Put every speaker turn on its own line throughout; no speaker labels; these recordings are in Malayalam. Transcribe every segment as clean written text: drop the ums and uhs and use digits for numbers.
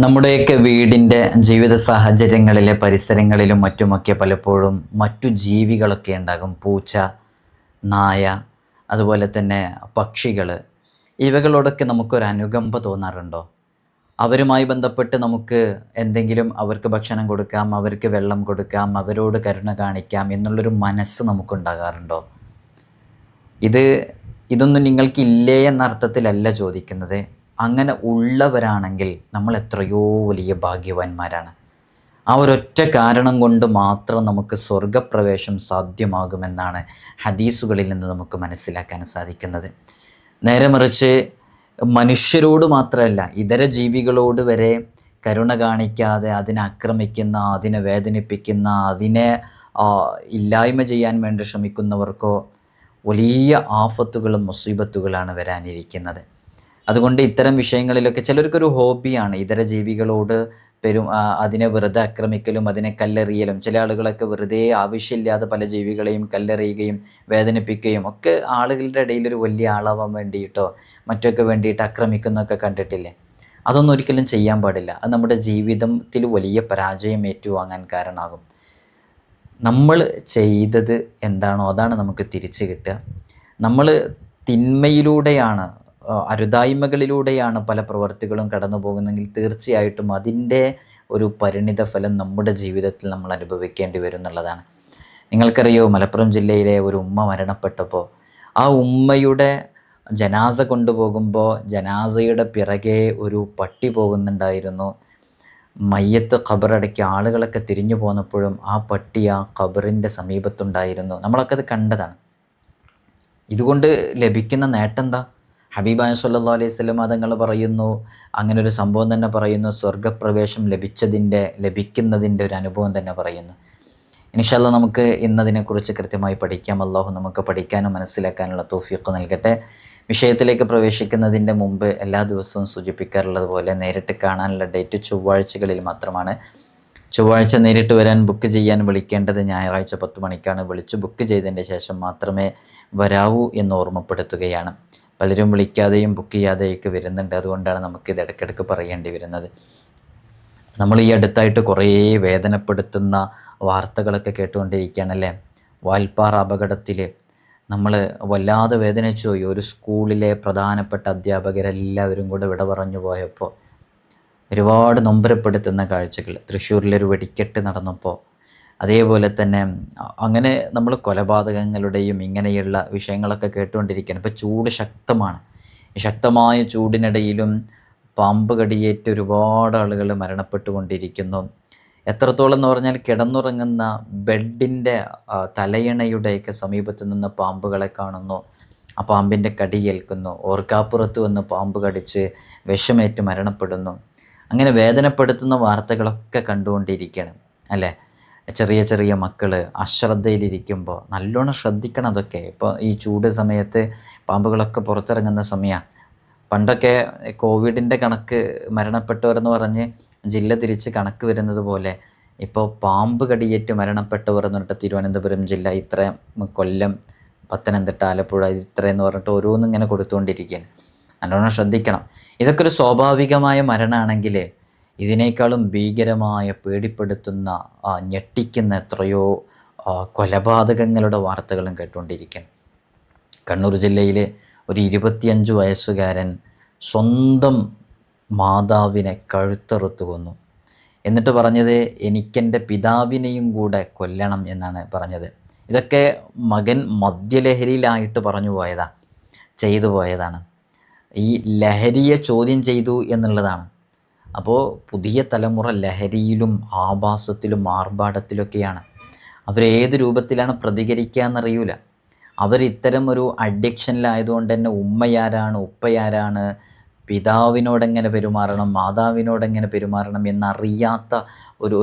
നമ്മുടെയൊക്കെ വീടിൻ്റെ ജീവിത സാഹചര്യങ്ങളിലെ പരിസരങ്ങളിലും മറ്റുമൊക്കെ പലപ്പോഴും മറ്റു ജീവികളൊക്കെ ഉണ്ടാകും. പൂച്ച, നായ, അതുപോലെ തന്നെ പക്ഷികൾ. ഇവകളോടൊക്കെ നമുക്കൊരു അനുകമ്പ തോന്നാറുണ്ടോ? അവരുമായി ബന്ധപ്പെട്ട് നമുക്ക് എന്തെങ്കിലും അവർക്ക് ഭക്ഷണം കൊടുക്കാം, അവർക്ക് വെള്ളം കൊടുക്കാം, അവരോട് കരുണ കാണിക്കാം എന്നുള്ളൊരു മനസ്സ് നമുക്കുണ്ടാകാറുണ്ടോ? ഇതൊന്നും നിങ്ങൾക്കില്ലേ എന്ന അർത്ഥത്തിലല്ല ചോദിക്കുന്നത്. അങ്ങനെ ഉള്ളവരാണെങ്കിൽ നമ്മൾ എത്രയോ വലിയ ഭാഗ്യവാന്മാരാണ്. ആ ഒരൊറ്റ കാരണം കൊണ്ട് മാത്രം നമുക്ക് സ്വർഗപ്രവേശം സാധ്യമാകുമെന്നാണ് ഹദീസുകളിൽ നിന്ന് നമുക്ക് മനസ്സിലാക്കാൻ സാധിക്കുന്നത്. നേരെ മറിച്ച് മനുഷ്യരോട് മാത്രമല്ല, ഇതര ജീവികളോട് വരെ കരുണ കാണിക്കാതെ അതിനെ ആക്രമിക്കുന്ന, അതിനെ വേദനിപ്പിക്കുന്ന, അതിനെ ഇല്ലായ്മ ചെയ്യാൻ വേണ്ടി ശ്രമിക്കുന്നവർക്കോ വലിയ ആഫത്തുകളും മുസീബത്തുകളാണ് വരാനിരിക്കുന്നത്. അതുകൊണ്ട് ഇത്തരം വിഷയങ്ങളിലൊക്കെ ചിലർക്കൊരു ഹോബിയാണ് ഇതര ജീവികളോട് അതിനെ വെറുതെ ആക്രമിക്കലും അതിനെ കല്ലെറിയലും. ചില ആളുകളൊക്കെ വെറുതെ ആവശ്യമില്ലാതെ പല ജീവികളെയും കല്ലെറിയുകയും വേദനിപ്പിക്കുകയും ഒക്കെ ആളുകളുടെ ഇടയിൽ ഒരു വലിയ ആളാവാൻ വേണ്ടിയിട്ടോ മറ്റൊക്കെ വേണ്ടിയിട്ട് ആക്രമിക്കുന്നതൊക്കെ കണ്ടിട്ടില്ലേ? അതൊന്നും ഒരിക്കലും ചെയ്യാൻ പാടില്ല. അത് നമ്മുടെ ജീവിതത്തിൽ വലിയ പരാജയം ഏറ്റുവാങ്ങാൻ കാരണമാകും. നമ്മൾ ചെയ്തത് എന്താണോ അതാണ് നമുക്ക് തിരിച്ചു കിട്ടുക. നമ്മൾ തിന്മയിലൂടെയാണ്, അരുതായ്മകളിലൂടെയാണ് പല പ്രവർത്തികളും കടന്നു പോകുന്നതെങ്കിൽ തീർച്ചയായിട്ടും അതിൻ്റെ ഒരു പരിണിത ഫലം നമ്മുടെ ജീവിതത്തിൽ നമ്മൾ അനുഭവിക്കേണ്ടി വരും എന്നുള്ളതാണ്. നിങ്ങൾക്കറിയോ, മലപ്പുറം ജില്ലയിലെ ഒരു ഉമ്മ മരണപ്പെട്ടപ്പോൾ ആ ഉമ്മയുടെ ജനാസ കൊണ്ടുപോകുമ്പോൾ ജനാസയുടെ പിറകെ ഒരു പട്ടി പോകുന്നുണ്ടായിരുന്നു. മയ്യത്ത് ഖബറടക്കി ആളുകളൊക്കെ തിരിഞ്ഞു പോന്നപ്പോഴും ആ പട്ടി ആ ഖബറിൻ്റെ സമീപത്തുണ്ടായിരുന്നു. നമ്മളൊക്കെ അത് കണ്ടതാണ്. ഇതുകൊണ്ട് ലഭിക്കുന്ന നേട്ടം എന്താ? ഹബീബായ സല്ലല്ലാഹു അലൈഹി വസല്ലം തങ്ങൾ പറയുന്നു, അങ്ങനെ ഒരു സംഭവം തന്നെ പറയുന്നു, സ്വർഗപ്രവേശം ലഭിക്കുന്നതിൻ്റെ ഒരു അനുഭവം തന്നെ പറയുന്നു. ഇൻഷാ അല്ലാഹ് നമുക്ക് ഇന്നതിനെക്കുറിച്ച് കൃത്യമായി പഠിക്കാം. അല്ലാഹു നമുക്ക് പഠിക്കാനും മനസ്സിലാക്കാനുള്ള തൗഫീഖ് നൽകട്ടെ. വിഷയത്തിലേക്ക് പ്രവേശിക്കുന്നതിൻ്റെ മുമ്പ് എല്ലാ ദിവസവും സൂചിപ്പിക്കാറുള്ളത് പോലെ നേരിട്ട് കാണാനുള്ള ഡേറ്റ് ചൊവ്വാഴ്ചകളിൽ മാത്രമാണ്. ചൊവ്വാഴ്ച നേരിട്ട് വരാൻ ബുക്ക് ചെയ്യാൻ വിളിക്കേണ്ടത് ഞായറാഴ്ച 10 മണിക്കാണ്. വിളിച്ച് ബുക്ക് ചെയ്തതിൻ്റെ ശേഷം മാത്രമേ വരാവൂ എന്ന് ഓർമ്മപ്പെടുത്തുകയാണ്. പലരും വിളിക്കാതെയും ബുക്ക് ചെയ്യാതെയൊക്കെ വരുന്നുണ്ട്. അതുകൊണ്ടാണ് നമുക്കിത് ഇടയ്ക്കിടയ്ക്ക് പറയേണ്ടി വരുന്നത്. നമ്മൾ ഈ അടുത്തായിട്ട് കുറേ വേദനപ്പെടുത്തുന്ന വാർത്തകളൊക്കെ കേട്ടുകൊണ്ടിരിക്കുകയാണല്ലേ. വാൽപ്പാറ അപകടത്തിൽ നമ്മൾ വല്ലാതെ വേദനിച്ചു പോയി. ഒരു സ്കൂളിലെ പ്രധാനപ്പെട്ട അധ്യാപകരെല്ലാവരും കൂടെ വിട പറഞ്ഞു പോയപ്പോൾ ഒരുപാട് നൊമ്പരപ്പെടുത്തുന്ന കാഴ്ചകൾ. തൃശ്ശൂരിലൊരു വെടിക്കെട്ട് നടന്നപ്പോൾ അതേപോലെ തന്നെ അങ്ങനെ നമ്മൾ കൊലപാതകങ്ങളുടെയും ഇങ്ങനെയുള്ള വിഷയങ്ങളൊക്കെ കേട്ടുകൊണ്ടിരിക്കുകയാണ്. ഇപ്പോൾ ചൂട് ശക്തമാണ്. ഈ ശക്തമായ ചൂടിനിടയിലും പാമ്പ് കടിയേറ്റ് ഒരുപാട് ആളുകൾ മരണപ്പെട്ടുകൊണ്ടിരിക്കുന്നു. എത്രത്തോളം എന്ന് പറഞ്ഞാൽ കിടന്നുറങ്ങുന്ന ബെഡിൻ്റെ തലയിണയുടെയൊക്കെ സമീപത്ത് നിന്ന് പാമ്പുകളെ കാണുന്നു. ആ പാമ്പിൻ്റെ കടിയേൽക്കുന്നു. ഓർക്കാപ്പുറത്ത് വന്ന് പാമ്പ് കടിച്ച് വിഷമേറ്റ് മരണപ്പെടുന്നു. അങ്ങനെ വേദനപ്പെടുത്തുന്ന വാർത്തകളൊക്കെ കണ്ടുകൊണ്ടിരിക്കുകയാണ് അല്ലേ. ചെറിയ ചെറിയ മക്കൾ അശ്രദ്ധയിലിരിക്കുമ്പോൾ നല്ലോണം ശ്രദ്ധിക്കണം. അതൊക്കെ ഇപ്പോൾ ഈ ചൂട് സമയത്ത് പാമ്പുകളൊക്കെ പുറത്തിറങ്ങുന്ന സമയമാണ്. പണ്ടൊക്കെ കോവിഡിൻ്റെ കണക്ക് മരണപ്പെട്ടവരെന്ന് പറഞ്ഞ് ജില്ല തിരിച്ച് കണക്ക് വരുന്നത് പോലെ ഇപ്പോൾ പാമ്പ് കടിയേറ്റ് മരണപ്പെട്ടവർ എന്ന് പറഞ്ഞിട്ട് തിരുവനന്തപുരം ജില്ല ഇത്ര, കൊല്ലം, പത്തനംതിട്ട, ആലപ്പുഴ ഇത്രയെന്ന് പറഞ്ഞിട്ട് ഓരോന്നും ഇങ്ങനെ കൊടുത്തുകൊണ്ടിരിക്കുകയാണ്. നല്ലോണം ശ്രദ്ധിക്കണം. ഇതൊക്കെ ഒരു സ്വാഭാവികമായ മരണമാണെങ്കിൽ ഇതിനേക്കാളും ഭീകരമായ, പേടിപ്പെടുത്തുന്ന, ഞെട്ടിക്കുന്ന എത്രയോ കൊലപാതകങ്ങളുടെ വാർത്തകളും കേട്ടുകൊണ്ടിരിക്കുകയാണ്. കണ്ണൂർ ജില്ലയിൽ ഒരു 25 വയസ്സുകാരൻ സ്വന്തം മാതാവിനെ കഴുത്തറുത്ത് കൊന്നു. എന്നിട്ട് പറഞ്ഞത് എനിക്കെൻ്റെ പിതാവിനെയും കൂടെ കൊല്ലണം എന്നാണ് പറഞ്ഞത്. ഇതൊക്കെ മകൻ മദ്യലഹരിയിലായിട്ട് ചെയ്തു പോയതാണ്. ഈ ലഹരിയെ ചോദ്യം ചെയ്തു എന്നുള്ളതാണ്. അപ്പോൾ പുതിയ തലമുറ ലഹരിയിലും ആഭാസത്തിലും ആർഭാടത്തിലൊക്കെയാണ്. അവരേത് രൂപത്തിലാണ് പ്രതികരിക്കുക എന്നറിയില്ല. അവരിത്തരം ഒരു അഡിക്ഷനിലായതുകൊണ്ട് തന്നെ ഉമ്മയാരാണ്, ഉപ്പയാരാണ്, പിതാവിനോടെങ്ങനെ പെരുമാറണം, മാതാവിനോടെങ്ങനെ പെരുമാറണം എന്നറിയാത്ത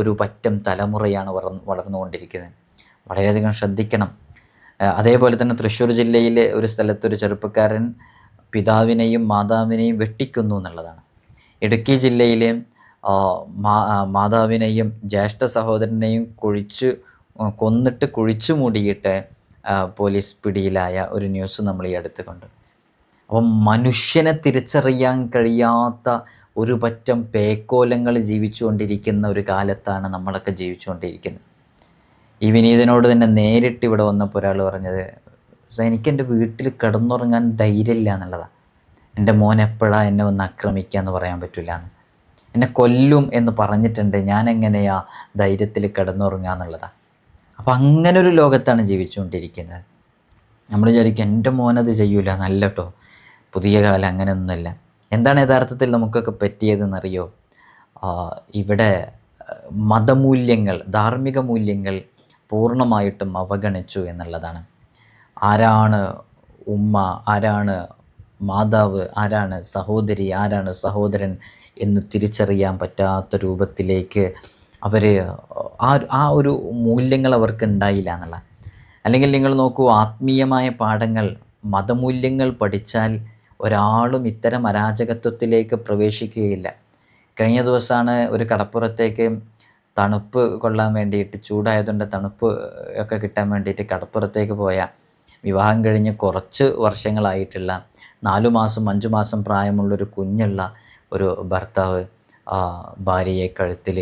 ഒരു പറ്റം തലമുറയാണ് വളർന്നുകൊണ്ടിരിക്കുന്നത്. വളരെയധികം ശ്രദ്ധിക്കണം. അതേപോലെ തന്നെ തൃശ്ശൂർ ജില്ലയിലെ ഒരു സ്ഥലത്തൊരു ചെറുപ്പക്കാരൻ പിതാവിനെയും മാതാവിനെയും വെട്ടിക്കുന്നു എന്നുള്ളതാണ്. ഇടുക്കി ജില്ലയിൽ മാതാവിനെയും ജ്യേഷ്ഠ സഹോദരനെയും കൊന്നിട്ട് കുഴിച്ചു മൂടിയിട്ട് പോലീസ് പിടിയിലായ ഒരു ന്യൂസ് നമ്മൾ ഈ അടുത്ത് കണ്ടു. അപ്പം മനുഷ്യനെ തിരിച്ചറിയാൻ കഴിയാത്ത ഒരു പറ്റം പേക്കോലങ്ങൾ ജീവിച്ചുകൊണ്ടിരിക്കുന്ന ഒരു കാലത്താണ് നമ്മളൊക്കെ ജീവിച്ചുകൊണ്ടിരിക്കുന്നത്. ഈ വിനീതനോട് തന്നെ നേരിട്ട് ഇവിടെ വന്നപ്പോൾ ഒരാൾ പറഞ്ഞത്, എനിക്കെൻ്റെ വീട്ടിൽ കിടന്നുറങ്ങാൻ ധൈര്യമില്ല എന്നുള്ളതാണ്. എൻ്റെ മോൻ എപ്പോഴാണ് എന്നെ ഒന്ന് ആക്രമിക്കുക എന്ന് പറയാൻ പറ്റില്ല എന്ന്, എന്നെ കൊല്ലും എന്ന് പറഞ്ഞിട്ടുണ്ട്, ഞാൻ എങ്ങനെയാ ധൈര്യത്തിൽ കിടന്നുറങ്ങുക എന്നുള്ളതാണ്. അപ്പോൾ അങ്ങനൊരു ലോകത്താണ് ജീവിച്ചുകൊണ്ടിരിക്കുന്നത്. നമ്മൾ വിചാരിക്കും എൻ്റെ മോനത് ചെയ്യൂല, നല്ല കേട്ടോ, പുതിയ കാലം അങ്ങനെയൊന്നുമല്ല. എന്താണ് യഥാർത്ഥത്തിൽ നമുക്കൊക്കെ പറ്റിയതെന്നറിയോ? ഇവിടെ മതമൂല്യങ്ങൾ, ധാർമ്മിക മൂല്യങ്ങൾ പൂർണ്ണമായിട്ടും അവഗണിച്ചു എന്നുള്ളതാണ്. ആരാണ് ഉമ്മ, ആരാണ് മാതാവ്, ആരാണ് സഹോദരി, ആരാണ് സഹോദരൻ എന്ന് തിരിച്ചറിയാൻ പറ്റാത്ത രൂപത്തിലേക്ക് അവർ ആ ഒരു മൂല്യങ്ങൾ അവർക്ക് ഉണ്ടായില്ല എന്നുള്ള. അല്ലെങ്കിൽ നിങ്ങൾ നോക്കൂ, ആത്മീയമായ പാഠങ്ങൾ, മതമൂല്യങ്ങൾ പഠിച്ചാൽ ഒരാളും ഇത്തരം അരാജകത്വത്തിലേക്ക് പ്രവേശിക്കുകയില്ല. കഴിഞ്ഞ ദിവസമാണ് ഒരു കടപ്പുറത്തേക്ക് തണുപ്പ് കൊള്ളാൻ വേണ്ടിയിട്ട്, ചൂടായതുകൊണ്ട് തണുപ്പ് ഒക്കെ കിട്ടാൻ വേണ്ടിയിട്ട് കടപ്പുറത്തേക്ക് പോയ, വിവാഹം കഴിഞ്ഞ് കുറച്ച് വർഷങ്ങളായിട്ടുള്ള 4 മാസം 5 മാസം പ്രായമുള്ളൊരു കുഞ്ഞുള്ള ഒരു ഭർത്താവ് ഭാര്യയെ കഴുത്തിൽ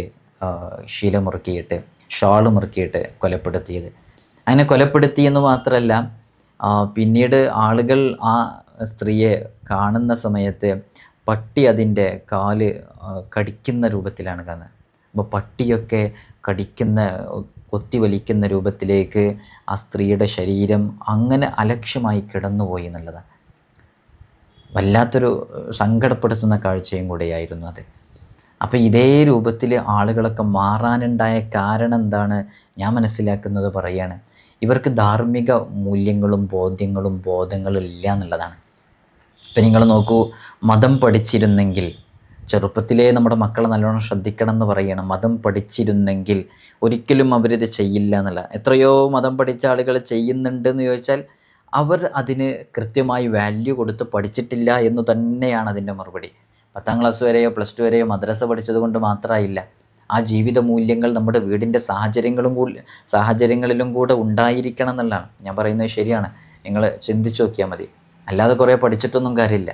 ഷാൾ മുറുക്കിയിട്ട് കൊലപ്പെടുത്തിയത്. അങ്ങനെ കൊലപ്പെടുത്തിയെന്ന് മാത്രമല്ല, പിന്നീട് ആളുകൾ ആ സ്ത്രീയെ കാണുന്ന സമയത്ത് പട്ടി അതിൻ്റെ കാല് കടിക്കുന്ന രൂപത്തിലാണ് കാണുന്നത്. അപ്പോൾ പട്ടിയൊക്കെ കൊത്തി വലിക്കുന്ന രൂപത്തിലേക്ക് ആ സ്ത്രീയുടെ ശരീരം അങ്ങനെ അലക്ഷ്യമായി കിടന്നുപോയി എന്നുള്ളതാണ്. വല്ലാത്തൊരു സങ്കടപ്പെടുത്തുന്ന കാഴ്ചയും കൂടെയായിരുന്നു അത്. അപ്പോൾ ഇതേ രൂപത്തിൽ ആളുകളൊക്കെ മാറാനുണ്ടായ കാരണം എന്താണ് ഞാൻ മനസ്സിലാക്കുന്നത് പറയാണ്, ഇവർക്ക് ധാർമ്മിക മൂല്യങ്ങളും ബോധങ്ങളും ഇല്ല എന്നുള്ളതാണ്. ഇപ്പം നിങ്ങൾ നോക്കൂ, മതം പഠിച്ചിരുന്നെങ്കിൽ, ചെറുപ്പത്തിലേ നമ്മുടെ മക്കളെ നല്ലോണം ശ്രദ്ധിക്കണം എന്ന് പറയണം. മതം പഠിച്ചിരുന്നെങ്കിൽ ഒരിക്കലും അവരിത് ചെയ്യില്ല എന്നുള്ള. എത്രയോ മതം പഠിച്ച ആളുകൾ ചെയ്യുന്നുണ്ടെന്ന് ചോദിച്ചാൽ അവർ അതിന് കൃത്യമായി വാല്യൂ കൊടുത്ത് പഠിച്ചിട്ടില്ല എന്ന് തന്നെയാണ് അതിൻ്റെ മറുപടി. 10ാം ക്ലാസ് വരെയോ +2 വരെയോ മദ്രസ പഠിച്ചത് കൊണ്ട് മാത്രമായില്ല. ആ ജീവിത മൂല്യങ്ങൾ നമ്മുടെ വീടിൻ്റെ സാഹചര്യങ്ങളിലും കൂടെ ഉണ്ടായിരിക്കണം എന്നുള്ളതാണ് ഞാൻ പറയുന്നത്. ശരിയാണ്, നിങ്ങൾ ചിന്തിച്ച് നോക്കിയാൽ മതി. അല്ലാതെ കുറേ പഠിച്ചിട്ടൊന്നും കാര്യമില്ല.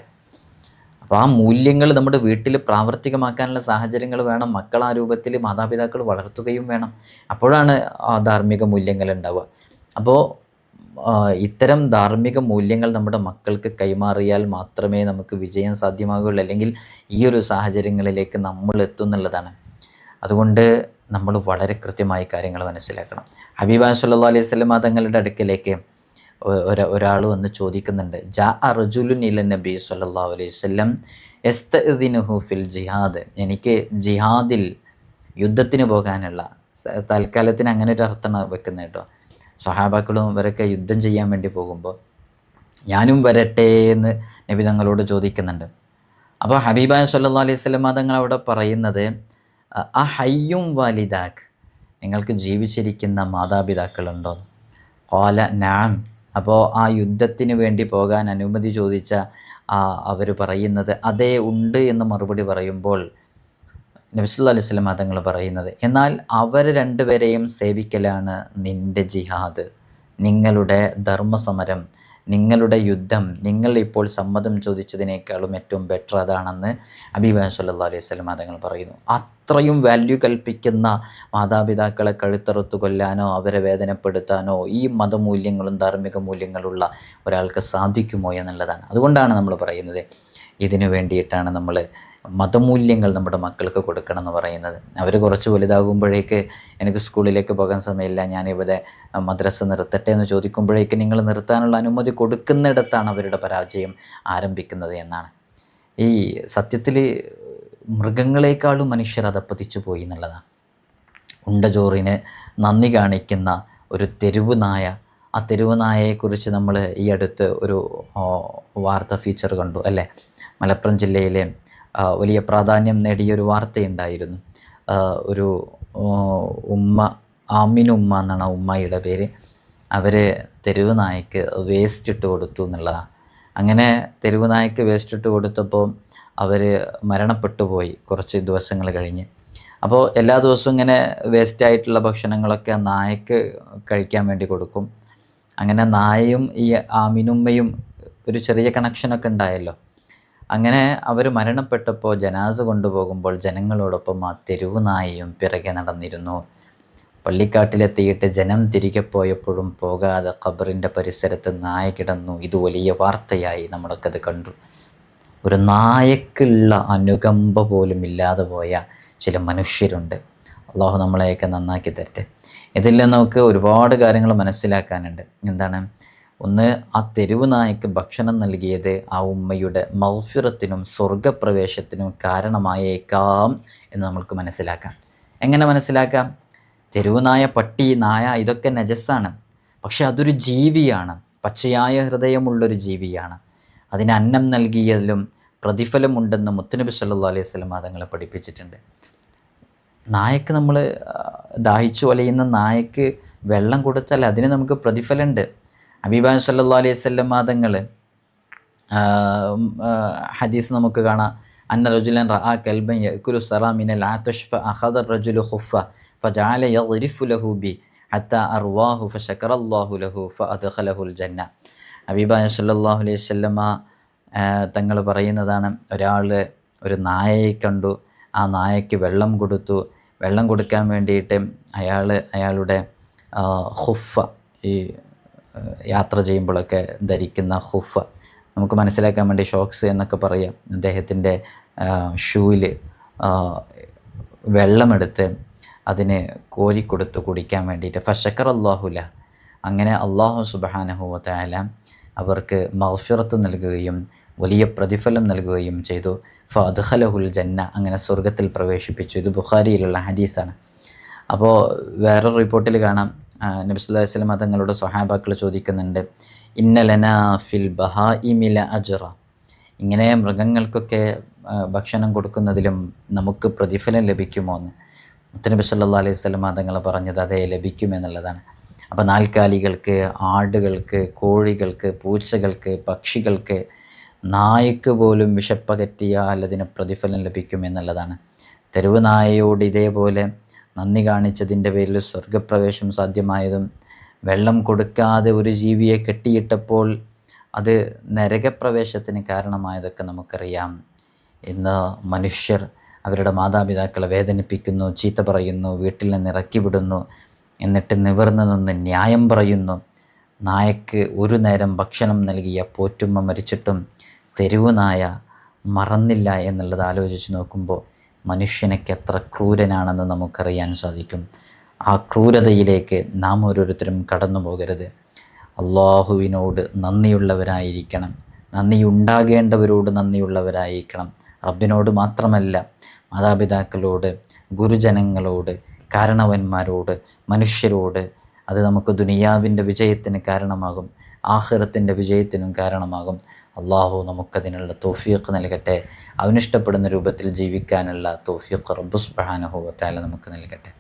അപ്പോൾ ആ മൂല്യങ്ങൾ നമ്മുടെ വീട്ടിൽ പ്രാവർത്തികമാക്കാനുള്ള സാഹചര്യങ്ങൾ വേണം. മക്കൾ ആ രൂപത്തിൽ മാതാപിതാക്കൾ വളർത്തുകയും വേണം. അപ്പോഴാണ് ആ ധാർമ്മിക മൂല്യങ്ങൾ ഉണ്ടാവുക. അപ്പോൾ ഇത്തരം ധാർമ്മിക മൂല്യങ്ങൾ നമ്മുടെ മക്കൾക്ക് കൈമാറിയാൽ മാത്രമേ നമുക്ക് വിജയം സാധ്യമാകുകയുള്ളൂ. അല്ലെങ്കിൽ ഈ ഒരു സാഹചര്യങ്ങളിലേക്ക് നമ്മൾ എത്തുന്നുള്ളതാണ്. അതുകൊണ്ട് നമ്മൾ വളരെ കൃത്യമായി കാര്യങ്ങൾ മനസ്സിലാക്കണം. ഹബീബ സല്ലല്ലാഹു അലൈഹി വസല്ലം തങ്ങളുടെ അടുക്കലേക്ക് ഒരാൾ വന്ന് ചോദിക്കുന്നുണ്ട്. റജുലുൻ ഇല നബി സല്ലല്ലാഹു അലൈഹി വസല്ലം യസ്തഅ്ദിനുഹു ഫിൽ ജിഹാദ്. എനിക്ക് ജിഹാദിൽ യുദ്ധത്തിന് പോകാനുള്ള, തൽക്കാലത്തിന് അങ്ങനെ ഒരു അർത്ഥമാണ് വെക്കുന്നത് കേട്ടോ. സ്വഹാബാക്കളും ഇവരൊക്കെ യുദ്ധം ചെയ്യാൻ വേണ്ടി പോകുമ്പോൾ ഞാനും വരട്ടെ എന്ന് നബി തങ്ങളോട് ചോദിക്കുന്നുണ്ട്. അപ്പോൾ ഹബീബായ സല്ലല്ലാഹു അലൈഹി വസല്ലം തങ്ങൾ അവിടെ പറയുന്നത്, ഹയ്യും വാലിദാക്ക്, നിങ്ങൾക്ക് ജീവിച്ചിരിക്കുന്ന മാതാപിതാക്കളുണ്ടോ? ഖാല നഅം. അപ്പോൾ ആ യുദ്ധത്തിന് വേണ്ടി പോകാൻ അനുമതി ചോദിച്ച അവർ പറയുന്നത് അതേ ഉണ്ട് എന്ന് മറുപടി പറയുമ്പോൾ നബി സല്ലല്ലാഹു അലൈഹി വസല്ലം തങ്ങൾ പറയുന്നത്, എന്നാൽ അവർ രണ്ടുപേരെയും സേവിക്കലാണ് നിൻ്റെ ജിഹാദ്, നിങ്ങളുടെ ധർമ്മസമരം, നിങ്ങളുടെ യുദ്ധം, നിങ്ങൾ ഇപ്പോൾ സമ്മതം ചോദിച്ചതിനേക്കാളും ഏറ്റവും ബെറ്റർ അതാണെന്ന് ഹബീബ് സല്ലല്ലാഹു അലൈഹി വസല്ലം തങ്ങൾ പറയുന്നു. അത്രയും വാല്യൂ കൽപ്പിക്കുന്ന മാതാപിതാക്കളെ കഴുത്തറുത്ത് കൊല്ലാനോ അവരെ വേദനപ്പെടുത്താനോ ഈ മതമൂല്യങ്ങളും ധാർമ്മിക മൂല്യങ്ങളുള്ള ഒരാൾക്ക് സാധിക്കുമോ എന്നുള്ളതാണ്. അതുകൊണ്ടാണ് നമ്മൾ പറയുന്നത്, ഇതിനു വേണ്ടിയിട്ടാണ് നമ്മൾ മതമൂല്യങ്ങൾ നമ്മുടെ മക്കൾക്ക് കൊടുക്കണം എന്ന് പറയുന്നത്. അവർ കുറച്ച് വലുതാകുമ്പോഴേക്ക് എനിക്ക് സ്കൂളിലേക്ക് പോകാൻ സമയമില്ല, ഞാനിവിടെ മദ്രസ നിർത്തട്ടെ എന്ന് ചോദിക്കുമ്പോഴേക്ക് നിങ്ങൾ നിർത്താനുള്ള അനുമതി കൊടുക്കുന്നിടത്താണ് അവരുടെ പരാജയം ആരംഭിക്കുന്നത് എന്നാണ്. ഈ സത്യത്തിൽ മൃഗങ്ങളെക്കാളും മനുഷ്യർ അതപ്പതിച്ചു പോയി എന്നുള്ളതാണ്. ഉണ്ടചോറിന് നന്ദി കാണിക്കുന്ന ഒരു തെരുവ് നായ, ആ തെരുവ് നായയെക്കുറിച്ച് നമ്മൾ ഈ അടുത്ത് ഒരു വാർത്ത ഫീച്ചർ കണ്ടു അല്ലേ. മലപ്പുറം ജില്ലയിലെ വലിയ പ്രാധാന്യം നേടിയൊരു വാർത്തയുണ്ടായിരുന്നു. ഒരു ഉമ്മ, ആമിനുമ്മ എന്നാണ് ആ ഉമ്മയുടെ പേര്, അവർ തെരുവ് നായ്ക്ക് വേസ്റ്റ് ഇട്ട് കൊടുത്തു എന്നുള്ളതാണ്. അങ്ങനെ തെരുവ് നായ്ക്ക് വേസ്റ്റ് ഇട്ട് കൊടുത്തപ്പോൾ അവർ മരണപ്പെട്ടു പോയി കുറച്ച് ദിവസങ്ങൾ കഴിഞ്ഞ്. അപ്പോൾ എല്ലാ ദിവസവും ഇങ്ങനെ വേസ്റ്റായിട്ടുള്ള ഭക്ഷണങ്ങളൊക്കെ നായക്ക് കഴിക്കാൻ വേണ്ടി കൊടുക്കും. അങ്ങനെ നായയും ഈ ആമിനുമ്മയും ഒരു ചെറിയ കണക്ഷനൊക്കെ ഉണ്ടായല്ലോ. അങ്ങനെ അവർ മരണപ്പെട്ടപ്പോൾ ജനാസ കൊണ്ടുപോകുമ്പോൾ ജനങ്ങളോടൊപ്പം ആ തെരുവ് നായയും പിറകെ നടന്നിരുന്നു. പള്ളിക്കാട്ടിലെത്തിയിട്ട് ജനം തിരികെ പോയപ്പോഴും പോകാതെ ഖബറിൻ്റെ പരിസരത്ത് നായ കിടന്നു. ഇത് വലിയ വാർത്തയായി, നമ്മളൊക്കെ അത് കണ്ടു. ഒരു നായക്കുള്ള അനുകമ്പ പോലും ഇല്ലാതെ പോയ ചില മനുഷ്യരുണ്ട്. അള്ളാഹു നമ്മളെയൊക്കെ നന്നാക്കി തരട്ടെ. ഇതിൽ നമുക്ക് ഒരുപാട് കാര്യങ്ങൾ മനസ്സിലാക്കാനുണ്ട്. എന്താണ്? ഒന്ന്, ആ തെരുവ് നായക്ക് ഭക്ഷണം നൽകിയത് ആ ഉമ്മയുടെ മഗ്ഫിറത്തിനും സ്വർഗപ്രവേശത്തിനും കാരണമായേക്കാം എന്ന് നമ്മൾക്ക് മനസ്സിലാക്കാം. എങ്ങനെ മനസ്സിലാക്കാം? തെരുവ് നായ, പട്ടി, നായ ഇതൊക്കെ നജസ്സാണ്. പക്ഷെ അതൊരു ജീവിയാണ്, പച്ചയായ ഹൃദയമുള്ളൊരു ജീവിയാണ്. അതിന് അന്നം നൽകിയതിലും പ്രതിഫലമുണ്ടെന്ന് മുത്തുനബി സല്ലല്ലാഹു അലൈഹി വസല്ലം തങ്ങളെ പഠിപ്പിച്ചിട്ടുണ്ട്. നായക്ക് നമ്മൾ ദാഹിച്ചു വലയുന്ന നായക്ക് വെള്ളം കൊടുത്താൽ അതിന് നമുക്ക് പ്രതിഫലമുണ്ട്. ഹബീബാൻ സല്ലല്ലാഹു അലൈഹി വസല്ലം തങ്ങൾ ഹദീസ് നമുക്ക് കാണാം. അന്ന റജുലൻ റഅ കൽബൻ യഅകുലു സറ മിനൽ ആതശ് ഫഅഖദ റജുലു ഖുഫ ഫജഅല യഗ്രിഫു ലഹു ബി ഹത്താ അർവാഹു ഫശകറല്ലാഹു ലഹു ഫഅദ്ഖലഹുൽ ജന്ന. ഹബീബാൻ സല്ലല്ലാഹു അലൈഹി വസല്ലം തങ്ങൾ പറയുന്നതാണ്, ഒരാൾ ഒരു നായയെ കണ്ടു, ആ നായയ്ക്ക് വെള്ളം കൊടുത്തു. വെള്ളം കൊടുക്കാൻ വേണ്ടിയിട്ട് അയാളുടെ ഖുഫ, ഈ യാത്ര ചെയ്യുമ്പോഴൊക്കെ ധരിക്കുന്ന ഖുഫ, നമുക്ക് മനസ്സിലാക്കാൻ വേണ്ടി ഷോക്സ് എന്നൊക്കെ പറയാം, അദ്ദേഹത്തിൻ്റെ ഷൂവിൽ വെള്ളമെടുത്ത് അതിന് കോരിക്കൊടുത്ത് കുടിക്കാൻ വേണ്ടിയിട്ട് ഫശക്കറല്ലാഹുല, അങ്ങനെ അള്ളാഹു സുബ്ഹാനഹു വ തആല അവർക്ക് മഗ്ഫിറത്ത് നൽകുകയും വലിയ പ്രതിഫലം നൽകുകയും ചെയ്തു. ഫഅദ്ഖലഹുൽ ജന്ന, അങ്ങനെ സ്വർഗത്തിൽ പ്രവേശിപ്പിച്ചു. ഇത് ബുഖാരിയിലുള്ള ഹദീസാണ്. അപ്പോൾ വേറൊരു റിപ്പോർട്ടിൽ കാണാം, നബി സല്ലല്ലാഹു അലൈഹി വസല്ലം തങ്ങളുടെ സ്വഹാബാക്കൾ ചോദിക്കുന്നുണ്ട്, ഇന്ന ലനാ ഫിൽ ബഹാഇമി ലഅജ്റ, ഇങ്ങനെ മൃഗങ്ങൾക്കൊക്കെ ഭക്ഷണം കൊടുക്കുന്നതിലും നമുക്ക് പ്രതിഫലം ലഭിക്കുമോ എന്ന്. മുത്തുനബി സല്ലല്ലാഹു അലൈഹി വസല്ലം തങ്ങൾ പറഞ്ഞത് അതേ, ലഭിക്കുമെന്നുള്ളതാണ്. അപ്പോൾ നാൽക്കാലികൾക്ക്, ആടുകൾക്ക്, കോഴികൾക്ക്, പൂച്ചകൾക്ക്, പക്ഷികൾക്ക്, നായക്ക് പോലും വിശപ്പകറ്റിയാൽ അതിന് പ്രതിഫലം ലഭിക്കുമെന്നുള്ളതാണ്. തെരുവ് നായയോട് ഇതേപോലെ നന്ദി കാണിച്ചതിൻ്റെ പേരിൽ സ്വർഗപ്രവേശം സാധ്യമായതും, വെള്ളം കൊടുക്കാതെ ഒരു ജീവിയെ കെട്ടിയിട്ടപ്പോൾ അത് നരകപ്രവേശത്തിന് കാരണമായതൊക്കെ നമുക്കറിയാം. ഇന്ന് മനുഷ്യർ അവരുടെ മാതാപിതാക്കളെ വേദനിപ്പിക്കുന്നു, ചീത്ത പറയുന്നു, വീട്ടിൽ നിന്ന് ഇറക്കി വിടുന്നു, എന്നിട്ട് നിവർന്നു നിന്ന് ന്യായം പറയുന്നു. നായക്ക് ഒരു നേരം ഭക്ഷണം നൽകിയ പോറ്റുമ്മ മരിച്ചിട്ടും തെരുവ് നായ മറന്നില്ല എന്നുള്ളത് ആലോചിച്ച് നോക്കുമ്പോൾ മനുഷ്യനൊക്കെ എത്ര ക്രൂരനാണെന്ന് നമുക്കറിയാൻ സാധിക്കും. ആ ക്രൂരതയിലേക്ക് നാം ഓരോരുത്തരും കടന്നു പോകരുത്. അള്ളാഹുവിനോട് നന്ദിയുള്ളവരായിരിക്കണം, നന്ദിയുണ്ടാകേണ്ടവരോട് നന്ദിയുള്ളവരായിരിക്കണം. റബ്ബിനോട് മാത്രമല്ല, മാതാപിതാക്കളോട്, ഗുരുജനങ്ങളോട്, കാരണവന്മാരോട്, മനുഷ്യരോട്. അത് നമുക്ക് ദുനിയാവിൻ്റെ വിജയത്തിന് കാരണമാകും, ആഖിറത്തിൻ്റെ വിജയത്തിനും കാരണമാകും. അള്ളാഹു നമുക്കതിനുള്ള തൗഫീഖ് നൽകട്ടെ. അവനിഷ്ടപ്പെടുന്ന രൂപത്തിൽ ജീവിക്കാനുള്ള തൗഫീഖ് റബ്ബ് സുബ്ഹാനഹു വ തആല നമുക്ക് നൽകട്ടെ.